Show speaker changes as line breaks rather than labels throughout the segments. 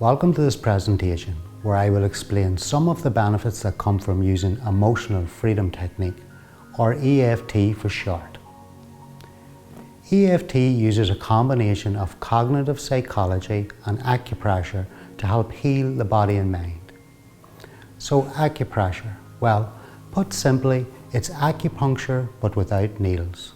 Welcome to this presentation where I will explain some of the benefits that come from using Emotional Freedom Technique, or EFT for short. EFT uses a combination of cognitive psychology and acupressure to help heal the body and mind. So acupressure, well, put simply, it's acupuncture but without needles.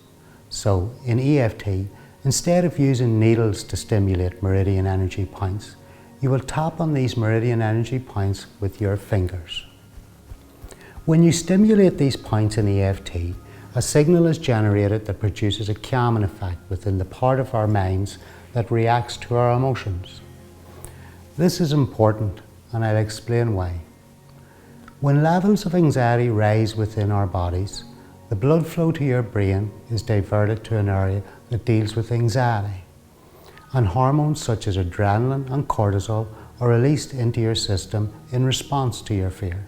So in EFT, instead of using needles to stimulate meridian energy points, you will tap on these meridian energy points with your fingers. When you stimulate these points in EFT, a signal is generated that produces a calming effect within the part of our minds that reacts to our emotions. This is important, and I'll explain why. When levels of anxiety rise within our bodies, the blood flow to your brain is diverted to an area that deals with anxiety, and hormones such as adrenaline and cortisol are released into your system in response to your fear.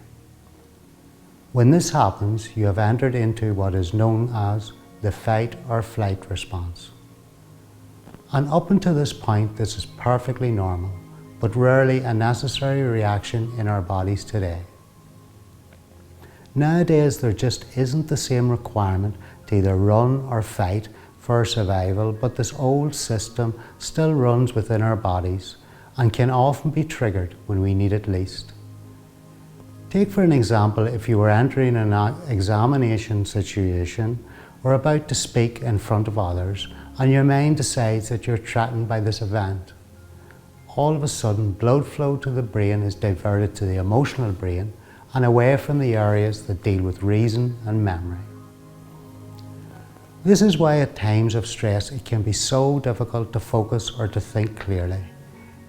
When this happens, you have entered into what is known as the fight or flight response. And up until this point, this is perfectly normal, but rarely a necessary reaction in our bodies today. Nowadays, there just isn't the same requirement to either run or fight for survival, but this old system still runs within our bodies and can often be triggered when we need it least. Take for an example, if you were entering an examination situation or about to speak in front of others and your mind decides that you're threatened by this event. All of a sudden, blood flow to the brain is diverted to the emotional brain and away from the areas that deal with reason and memory. This is why at times of stress it can be so difficult to focus or to think clearly.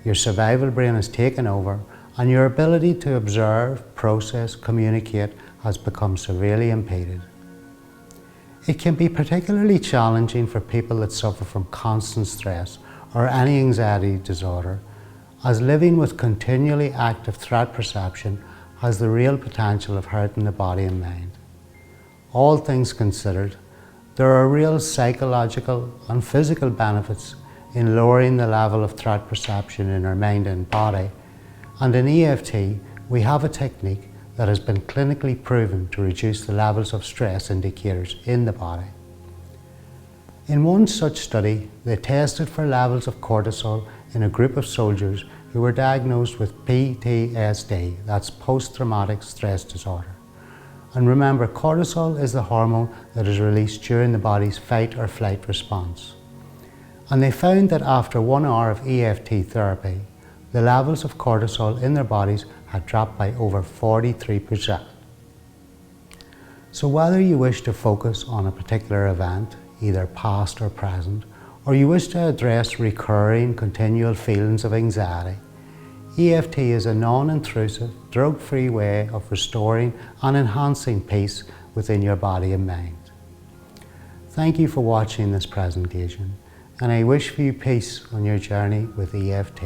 Your survival brain is taken over and your ability to observe, process, communicate has become severely impeded. It can be particularly challenging for people that suffer from constant stress or any anxiety disorder, as living with continually active threat perception has the real potential of hurting the body and mind. All things considered, there are real psychological and physical benefits in lowering the level of threat perception in our mind and body, and in EFT we have a technique that has been clinically proven to reduce the levels of stress indicators in the body. In one such study, they tested for levels of cortisol in a group of soldiers who were diagnosed with PTSD, that's post-traumatic stress disorder. And remember, cortisol is the hormone that is released during the body's fight or flight response. And they found that after 1 hour of EFT therapy, the levels of cortisol in their bodies had dropped by over 43%. So whether you wish to focus on a particular event, either past or present, or you wish to address recurring, continual feelings of anxiety, EFT is a non-intrusive, drug-free way of restoring and enhancing peace within your body and mind. Thank you for watching this presentation, and I wish for you peace on your journey with EFT.